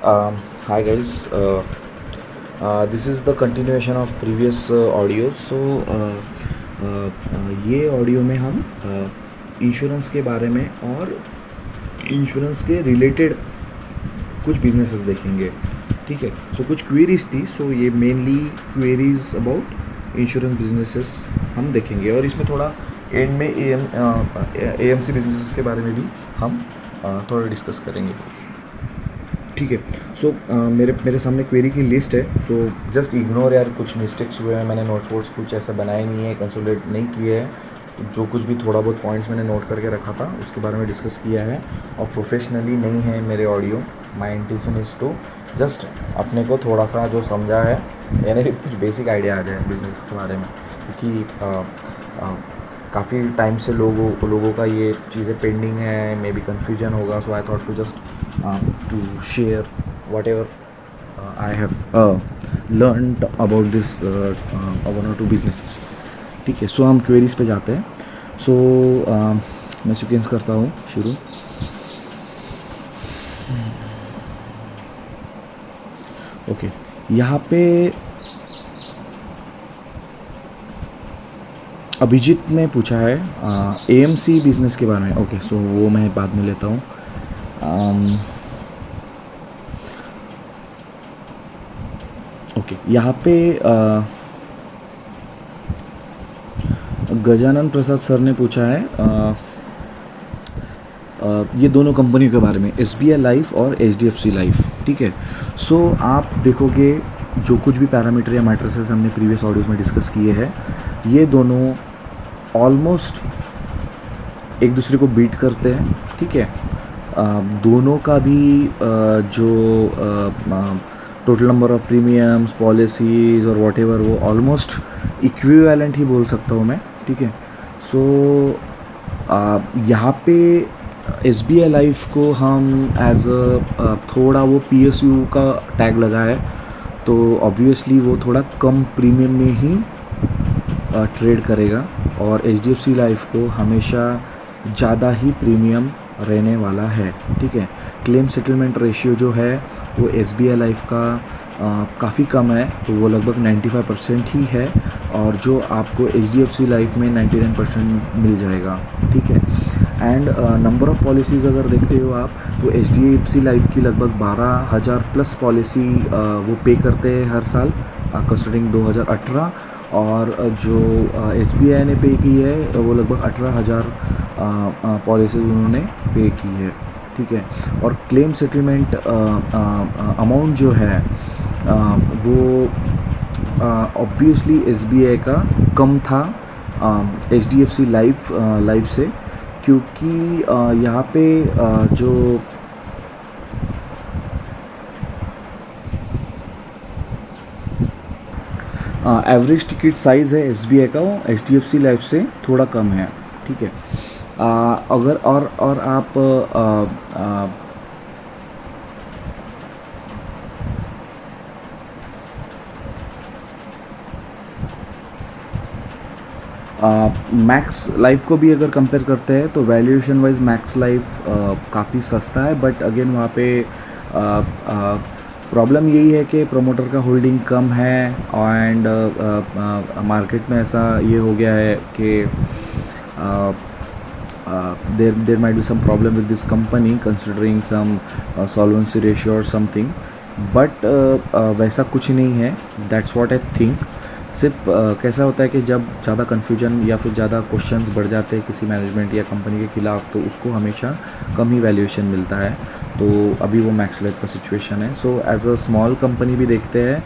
Hi guys, this is the continuation of previous audio. ये audio में हम insurance के बारे में और इंश्योरेंस के रिलेटेड कुछ बिजनेसेस देखेंगे. ठीक है. सो कुछ क्वेरीज थी. सो ये mainly queries about insurance businesses हम देखेंगे और इसमें थोड़ा एंड में एएमसी बिजनेसेस के बारे में भी हम थोड़ा डिस्कस करेंगे. ठीक है. सो मेरे सामने क्वेरी की लिस्ट है. सो जस्ट इग्नोर यार, कुछ मिस्टेक्स हुए हैं. मैंने नोट्स वोट्स कुछ ऐसा बनाए नहीं है, कंसोलिडेट नहीं किए हैं. जो कुछ भी थोड़ा बहुत पॉइंट्स मैंने नोट करके रखा था उसके बारे में डिस्कस किया है और प्रोफेशनली नहीं है मेरे audio. My intention is to just अपने को थोड़ा सा जो समझा है यानी कुछ बेसिक आइडिया आ जाए बिजनेस के बारे में, क्योंकि काफ़ी टाइम से लोगों का ये चीज़ें पेंडिंग है. मे बी कन्फ्यूजन होगा. So I thought to just to share whatever I have learned about this one or two businesses. ठीक है. सो हम क्वेरीज पे जाते हैं. सो मैं सीक्वेंस करता हूँ शुरू. ओके. यहाँ पे अभिजीत ने पूछा है एएमसी बिजनेस के बारे में. ओके. सो वो मैं बाद में लेता हूँ. ओके. यहाँ पे गजानन प्रसाद सर ने पूछा है ये दोनों कंपनियों के बारे में, एसबीआई लाइफ और एचडीएफसी लाइफ. ठीक है. सो आप देखोगे जो कुछ भी पैरामीटर या मैट्रिसेस हमने प्रीवियस ऑडियोज में डिस्कस किए हैं, ये दोनों ऑलमोस्ट एक दूसरे को बीट करते हैं. ठीक है. दोनों का भी जो total number of premiums, policies और वॉट एवर, वो ऑलमोस्ट इक्विवेलेंट ही बोल सकता हूँ मैं. ठीक है. सो यहाँ पे एसबीआई लाइफ को हम एज थोड़ा वो पीएसयू का टैग लगा है, तो ऑब्वियसली वो थोड़ा कम प्रीमियम में ही ट्रेड करेगा और एचडीएफसी लाइफ को हमेशा ज़्यादा ही प्रीमियम रहने वाला है. ठीक है. क्लेम सेटलमेंट रेशियो जो है वो एसबीआई लाइफ का काफ़ी कम है, तो वो लगभग 95% ही है, और जो आपको एचडीएफसी लाइफ में 99% मिल जाएगा. ठीक है. एंड नंबर ऑफ़ पॉलिसीज़ अगर देखते हो आप, तो एचडीएफसी लाइफ की लगभग 12,000 प्लस पॉलिसी वो पे करते हैं हर साल कंसिडरिंग 2018, और जो एसबीआई ने पे की है वो लगभग 18,000 पॉलिसीज़ उन्होंने पे की है. ठीक है. और क्लेम सेटलमेंट अमाउंट जो है वो ऑब्वियसली एसबीआई का कम था एचडीएफसी लाइफ से, क्योंकि यहाँ पे जो एवरेज टिकट साइज़ है एसबीआई का, वो एचडीएफसी लाइफ से थोड़ा कम है. ठीक है. अगर और आप मैक्स लाइफ को भी अगर कंपेयर करते हैं तो वैल्यूएशन वाइज मैक्स लाइफ काफ़ी सस्ता है, बट अगेन वहाँ पे प्रॉब्लम यही है कि प्रोमोटर का होल्डिंग कम है, एंड मार्केट में ऐसा ये हो गया है कि there might be some problem with this company considering some solvency ratio or something, but वैसा कुछ नहीं है. that's what I think. सिर्फ कैसा होता है कि जब ज़्यादा कन्फ्यूजन या फिर ज़्यादा क्वेश्चंस बढ़ जाते हैं किसी मैनेजमेंट या कंपनी के ख़िलाफ़, तो उसको हमेशा कम ही वैल्यूएशन मिलता है. तो अभी वो मैक्स लाइफ का सिचुएशन है. So as a small company भी देखते हैं,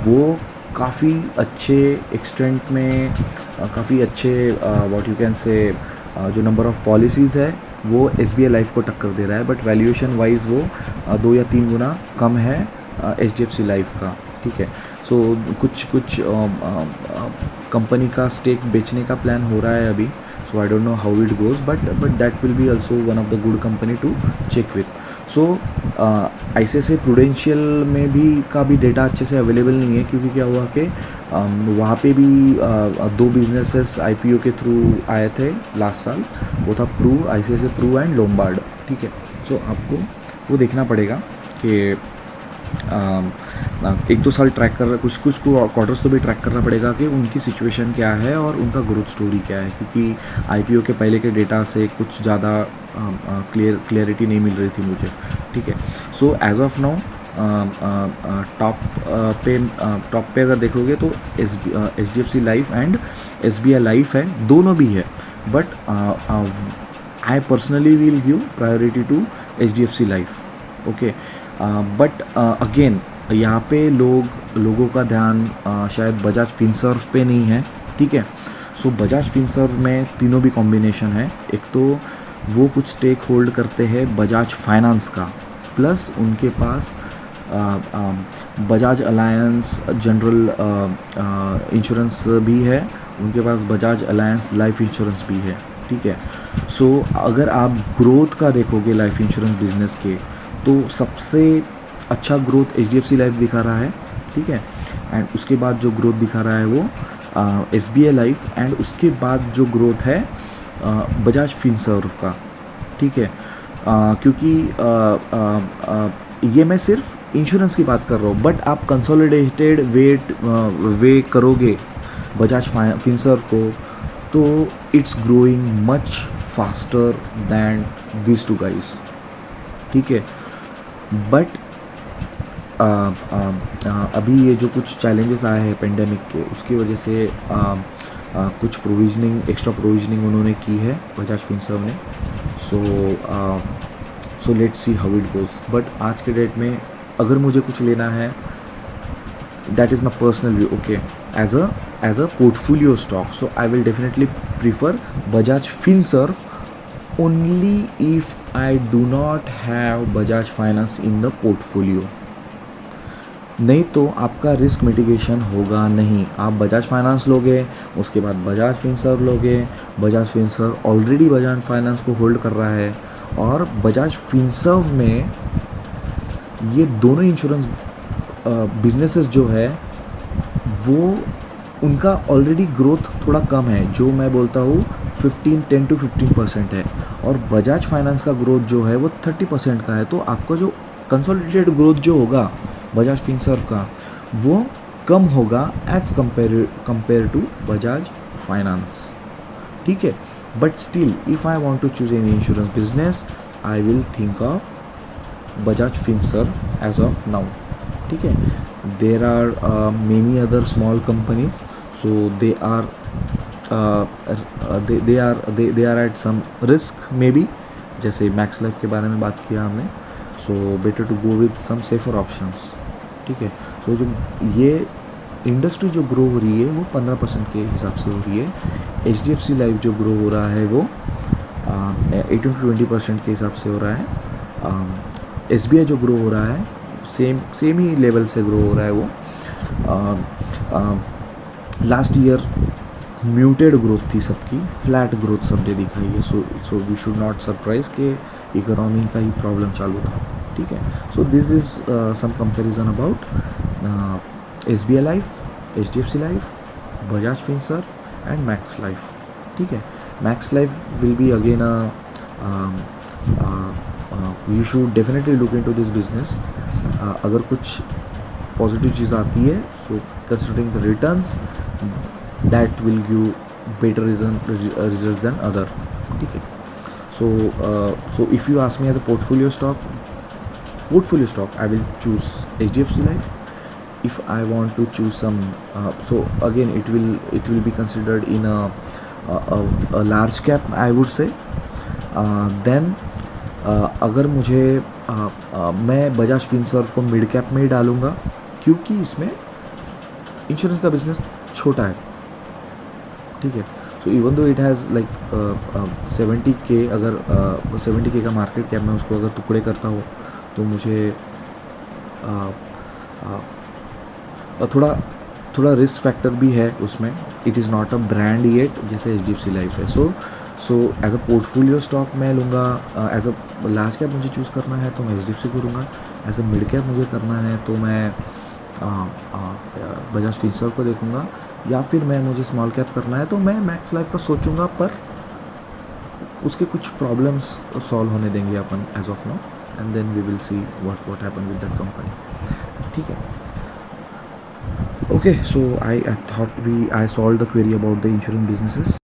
वो काफ़ी अच्छे एक्सटेंट में काफ़ी अच्छे व्हाट यू कैन से जो नंबर ऑफ़ पॉलिसीज़ है वो एसबीआई लाइफ को टक्कर दे रहा है, बट वैल्यूएशन वाइज वो 2 या 3 गुना कम है एचडीएफसी लाइफ का. ठीक है. सो कुछ कंपनी का स्टेक बेचने का प्लान हो रहा है अभी. So I don't know how it goes, but that will be also one of the good company to check with. So ऐसे प्रूडेंशियल में भी का भी डेटा अच्छे से अवेलेबल नहीं है, क्योंकि क्या हुआ कि वहाँ पे भी 2 बिजनेसेस आईपीओ के थ्रू आए थे लास्ट साल. वो था आईसीआईसीआई प्रू एंड लोम्बार्ड. ठीक है. सो आपको वो देखना पड़ेगा कि एक दो साल ट्रैक कर कुछ कुछ क्वार्टर्स तो भी ट्रैक करना पड़ेगा कि उनकी सिचुएशन क्या है और उनका ग्रोथ स्टोरी क्या है, क्योंकि आईपीओ के पहले के डेटा से कुछ ज़्यादा क्लियरिटी नहीं मिल रही थी मुझे, ठीक है। So as of now top पे अगर देखोगे तो HDFC life and SBI life है, दोनों भी है, but I personally will give priority to HDFC life, okay. But again यहाँ पे लोगों का ध्यान शायद बजाज फिनसर्व पे नहीं है, ठीक है। सो बजाज फिनसर्व में तीनों भी कॉम्बिनेशन है। एक तो वो कुछ स्टेक होल्ड करते हैं बजाज फाइनेंस का, प्लस उनके पास बजाज अलायंस जनरल इंश्योरेंस भी है, उनके पास बजाज अलायंस लाइफ इंश्योरेंस भी है, ठीक है। सो अगर आप ग्रोथ का देखोगे लाइफ इंश्योरेंस बिजनेस के, तो सबसे अच्छा ग्रोथ HDFC लाइफ दिखा रहा है, ठीक है। एंड उसके बाद जो ग्रोथ दिखा रहा है वो SBI लाइफ, एंड उसके बाद जो ग्रोथ है बजाज फिनसर्व का, ठीक है। क्योंकि ये मैं सिर्फ इंश्योरेंस की बात कर रहा हूँ, बट आप कंसोलिडेटेड वे करोगे बजाज फिनसर्व को, तो it's growing much faster than this two guys, ठीक है। बट अभी ये जो कुछ चैलेंजेस आए हैं पेंडेमिक के, उसकी वजह से कुछ एक्स्ट्रा प्रोविजनिंग उन्होंने की है बजाज फिनसर्व ने। So let's see how it goes. But आज के डेट में अगर मुझे कुछ लेना है, that is my personal view, okay, as a portfolio stock, so I will definitely prefer Bajaj Finserv only if I do not have Bajaj Finance in the portfolio। नहीं तो आपका रिस्क मिटिगेशन होगा नहीं। आप बजाज फाइनेंस लोगे, उसके बाद बजाज फिनसर्व लोगे, Bajaj Finserv already Bajaj finance को होल्ड कर रहा है, और बजाज फिनसर्व में ये दोनों इंश्योरेंस बिजनेसेस जो है वो उनका ऑलरेडी ग्रोथ थोड़ा कम है, जो मैं बोलता हूँ 10 to 15% है, और बजाज फाइनेंस का ग्रोथ जो है वो 30% का है। तो आपका जो कंसोलिडेटेड ग्रोथ जो होगा बजाज फिनसर्व का, वो कम होगा as compare to Bajaj Finance, ठीक है। But still if I want to choose any insurance business, I will think of Bajaj Finserv as of now, ठीक है। There are many other small companies, so they are at some risk may be, जैसे Max Life के बारे में बात किया हमने। So better to go with some safer options, ठीक है। सो जो ये इंडस्ट्री जो ग्रो हो रही है वो 15% के हिसाब से हो रही है। HDFC लाइफ जो ग्रो हो रहा है वो 18 to 20% के हिसाब से हो रहा है। SBI जो ग्रो हो रहा है सेम ही लेवल से ग्रो हो रहा है वो। लास्ट ईयर म्यूटेड ग्रोथ थी सबकी, फ्लैट ग्रोथ सबने दिखाई है। So we should not surprise कि इकोनॉमी का ही प्रॉब्लम चालू था, ठीक है। So this is some comparison about SBI life, HDFC life, Bajaj Finserv and Max Life, ठीक है। Max Life will be again you should definitely look into this business. अगर कुछ पॉजिटिव चीज़ आती है, so considering the returns, that will give better results than other, ठीक है। So if you ask me as a portfolio stock, I will choose HDFC life. If I want to choose some, so again it will be considered in a large cap, I would say। then अगर मुझे मैं बजाज फिनसर्व को mid cap में ही डालूँगा, क्योंकि इसमें insurance का business छोटा है, ठीक है। So even though it has like 70K, अगर 70K का मार्केट कैप में उसको अगर टुकड़े करता हो, तो मुझे थोड़ा रिस्क फैक्टर भी है उसमें। It is not a brand yet जैसे HDFC लाइफ है। So as a portfolio stock मैं लूँगा। एज अ लार्ज कैप मुझे चूज़ करना है तो मैं HDFC को लूँगा। एज अ मिड कैप मुझे करना है तो मैं बजाज फिनसर्व को देखूँगा, या फिर मुझे स्मॉल कैप करना है तो मैं मैक्स लाइफ का सोचूंगा, पर उसके कुछ प्रॉब्लम्स सॉल्व होने देंगे अपन as of now. And then we will see what happen with that company. ठीक है. Okay, so I thought I solved the query about the insurance businesses.